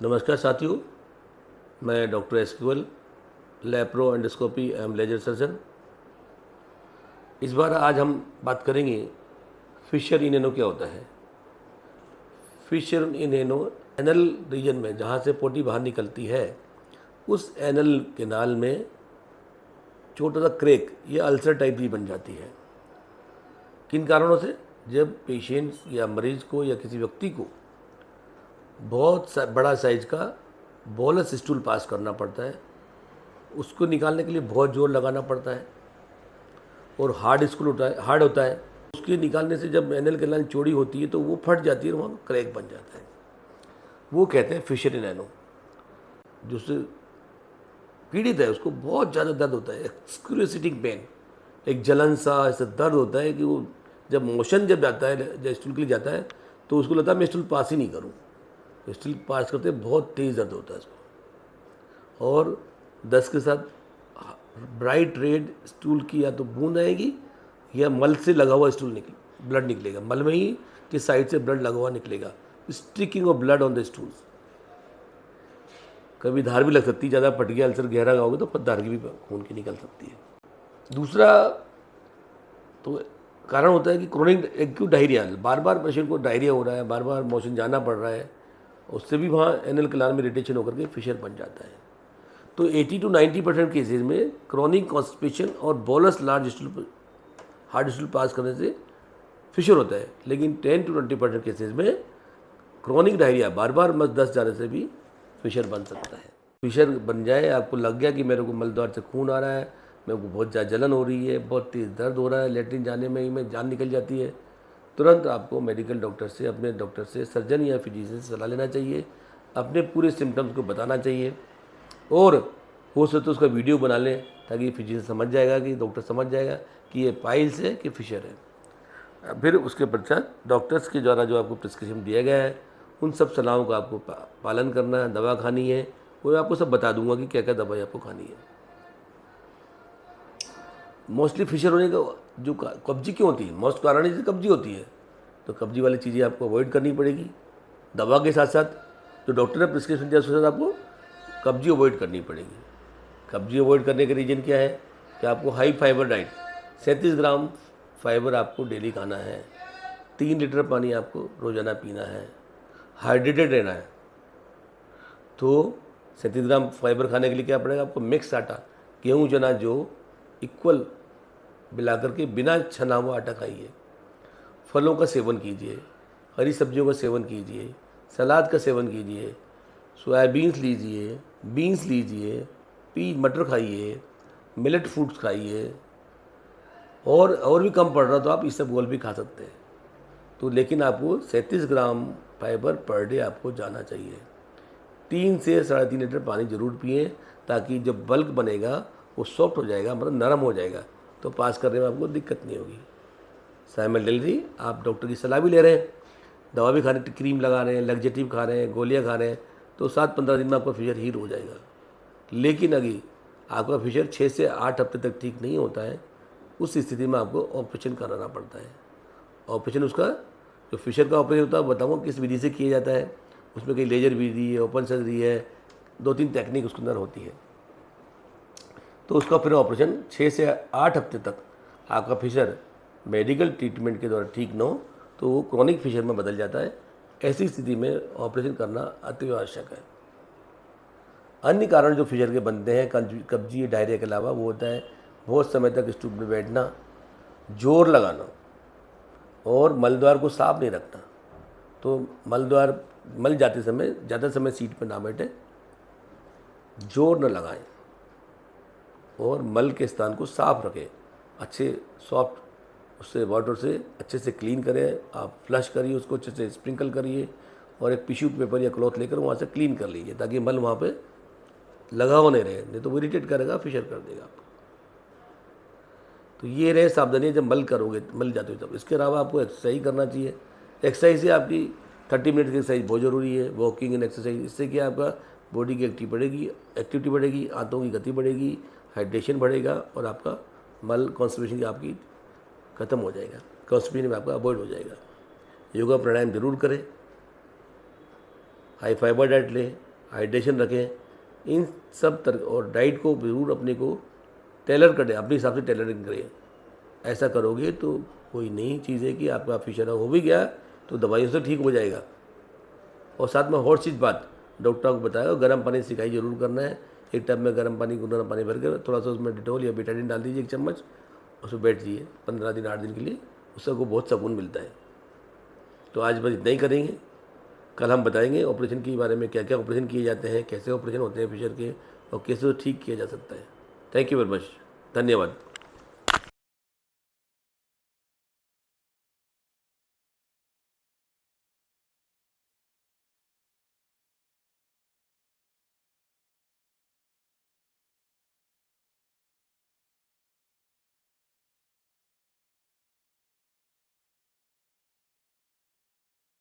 नमस्कार साथियों, मैं डॉक्टर एसक्यूएल, लैप्रो एंडोस्कोपी एवं लेजर सर्जन। इस बार आज हम बात करेंगे फिशर इन एनो क्या होता है। फिशर इन एनो एनल रीजन में जहाँ से पोटी बाहर निकलती है उस एनल केनाल में छोटा सा क्रैक या अल्सर टाइप भी बन जाती है। किन कारणों से? जब पेशेंट्स या मरीज को या किसी व्यक्ति को बहुत बड़ा साइज का बोलस स्टूल पास करना पड़ता है, उसको निकालने के लिए बहुत जोर लगाना पड़ता है और हार्ड होता है। उसके निकालने से जब एनल कैनाल चौड़ी होती है तो वो फट जाती है और वहाँ क्रैक बन जाता है। वो कहते हैं फिशर इन एनो। जिससे पीड़ित है उसको बहुत ज़्यादा दर्द होता है, एक्सक्रूसिटिंग पेन, एक जलन सा ऐसा दर्द होता है कि वो जब मोशन जब जाता है, जब स्टूल के लिए जाता है तो उसको लगता है मैं स्टूल पास ही नहीं करूँ। स्टूल पास करते बहुत तेज़ दर्द होता है उसको। और दस्त के साथ ब्राइट रेड स्टूल की या तो बूंद आएगी या मल से लगा हुआ ब्लड निकलेगा। मल में ही कि साइड से ब्लड लगा हुआ निकलेगा। Sticking of blood on the stools. कभी धार भी लग सकती है, ज़्यादा पट गया अल्सर गहरा गाओगे तो धार की भी खून की निकल सकती है। दूसरा तो कारण होता है कि क्रोनिक एक्यूट डायरिया, बार बार पेशेंट को डायरिया हो रहा है, बार बार मोशन जाना पड़ रहा है, उससे भी वहाँ एनल कैनाल में इरिटेशन होकर के फिशर बन जाता है। तो 80 to 90% केसेज में क्रॉनिक कॉन्स्टिपेशन और बोलस हार्ड स्टूल पास करने से फिशर होता है। लेकिन 10 to 20% केसेज में क्रॉनिक डायरिया, बार बार दस्त जाने से भी फिशर बन सकता है। फिशर बन जाए, आपको लग गया कि मेरे को मलद्वार से खून आ रहा है, मेरे को बहुत ज़्यादा जलन हो रही है, बहुत तेज़ दर्द हो रहा है, लेटरिन जाने में ही में जान निकल जाती है, तुरंत आपको मेडिकल डॉक्टर से, अपने डॉक्टर से, सर्जन या फिजिशियन से सलाह लेना चाहिए। अपने पूरे सिम्टम्स को बताना चाहिए और हो सके तो उसका वीडियो बना लें ताकि फिजिशियन समझ जाएगा, कि डॉक्टर समझ जाएगा कि ये पाइल्स है कि फिशर है। फिर उसके पश्चात डॉक्टर्स के द्वारा जो आपको प्रिस्क्रिप्शन दिया गया है उन सब सलाहों का आपको पालन करना है। दवा खानी है वो मैं आपको सब बता दूंगा कि क्या क्या दवाई आपको खानी है। मोस्टली फिशर होने का जो कब्जी क्यों होती है, मोस्ट कारण ही कब्जी होती है, तो कब्जी वाली चीज़ें आपको अवॉइड करनी पड़ेगी। दवा के साथ साथ जो डॉक्टर ने प्रिस्क्रिप्शन दिया उसके साथ आपको कब्जी अवॉइड करनी पड़ेगी। कब्जी अवॉइड करने का रीज़न क्या है कि आपको हाई फाइबर डाइट, 37 ग्राम फाइबर आपको डेली खाना है, 3 लीटर पानी आपको रोज़ाना पीना है, हाइड्रेटेड रहना है। तो 37 ग्राम फाइबर खाने के लिए क्या पड़ेगा आपको? मिक्स आटा, गेहूँ चना जो इक्वल मिला करके बिना छना हुआ आटा खाइए। फलों का सेवन कीजिए, हरी सब्जियों का सेवन कीजिए, सलाद का सेवन कीजिए, सोयाबीन्स लीजिए, बीन्स लीजिए, मटर खाइए, मिलेट फूड्स खाइए। और भी कम पड़ रहा तो आप इसबगोल भी खा सकते हैं। तो लेकिन आपको 37 ग्राम फाइबर पर डे आपको जाना चाहिए। 3 से 3.5 लीटर पानी ज़रूर पिए ताकि जब बल्क बनेगा वो सॉफ्ट हो जाएगा, मतलब नरम हो जाएगा, तो पास करने में आपको दिक्कत नहीं होगी। साइमल्टेनियसली आप डॉक्टर की सलाह भी ले रहे हैं, दवा भी खा रहे हैं, क्रीम लगा रहे हैं, लग्जेटिव खा रहे हैं, गोलियां खा रहे हैं, तो 7-15 दिन में आपका फिशर हील हो जाएगा। लेकिन अगर आपका फिशर 6 से 8 हफ्ते तक ठीक नहीं होता है, उस स्थिति में आपको ऑपरेशन कराना पड़ता है। ऑपरेशन उसका जो फिशर का ऑपरेशन होता है बताऊँगा किस विधि से किया जाता है। उसमें कई लेजर विधि है, ओपन सर्जरी है, 2-3 टेक्निक उसके अंदर होती है। तो उसका फिर ऑपरेशन 6 से 8 हफ्ते तक आपका फिशर मेडिकल ट्रीटमेंट के द्वारा ठीक न हो तो वो क्रॉनिक फिशर में बदल जाता है। ऐसी स्थिति में ऑपरेशन करना अति आवश्यक है। अन्य कारण जो फिशर के बनते हैं कब्जी डायरिया के अलावा, वो होता है बहुत समय तक स्टूल में बैठना, जोर लगाना और मलद्वार को साफ नहीं रखना। तो मल जाते समय ज़्यादा समय सीट पर ना बैठे, जोर न लगाएं और मल के स्थान को साफ रखें। अच्छे सॉफ्ट उससे वाटर से अच्छे से क्लीन करें। आप फ्लश करिए, उसको अच्छे से स्प्रिंकल करिए और एक टिश्यू पेपर या क्लॉथ लेकर वहाँ से क्लीन कर लीजिए ताकि मल वहाँ पे लगा हो नहीं रहे, नहीं तो वो इरिटेट करेगा, फिशर कर देगा आपको। तो ये रहे सावधानी जब मल करोगे, मल जाते हो तब। इसके अलावा आपको एक्सरसाइज करना चाहिए। एक्सरसाइज से आपकी 30 मिनट की एक्सरसाइज बहुत ज़रूरी है, वॉकिंग एंड एक्सरसाइज। इससे क्या आपका बॉडी की एक्टिविटी बढ़ेगी, आंतों की गति बढ़ेगी, हाइड्रेशन बढ़ेगा और आपका मल कॉन्स्टिपेशन आपकी ख़त्म हो जाएगा, कॉन्स्टिपेशन में आपका अवॉइड हो जाएगा। योगा प्राणायाम जरूर करें, हाई फाइबर डाइट लें, हाइड्रेशन रखें, इन सब तरह, और डाइट को ज़रूर अपने को टेलर करें, अपने हिसाब से टेलरिंग करें। ऐसा करोगे तो कोई नई चीज़ है कि आपका फिशर हो भी गया तो दवाइयों से ठीक हो जाएगा। और साथ में और चीज़ बात डॉक्टर को बताया, गर्म पानी सिकाई जरूर करना है। एक टब में गर्म पानी, गुनगुना पानी भर के थोड़ा सा उसमें डिटॉल या बेटाडीन डाल दीजिए 1 चम्मच, उसमें बैठ जाइए 15 दिन 8 दिन के लिए, उससे आपको बहुत सुकून मिलता है। तो आज बस इतना ही करेंगे। कल हम बताएंगे ऑपरेशन के बारे में, क्या क्या ऑपरेशन किए जाते हैं, कैसे ऑपरेशन होते हैं फिशर के, और कैसे ठीक किया जा सकता है। थैंक यू वेरी मच, धन्यवाद।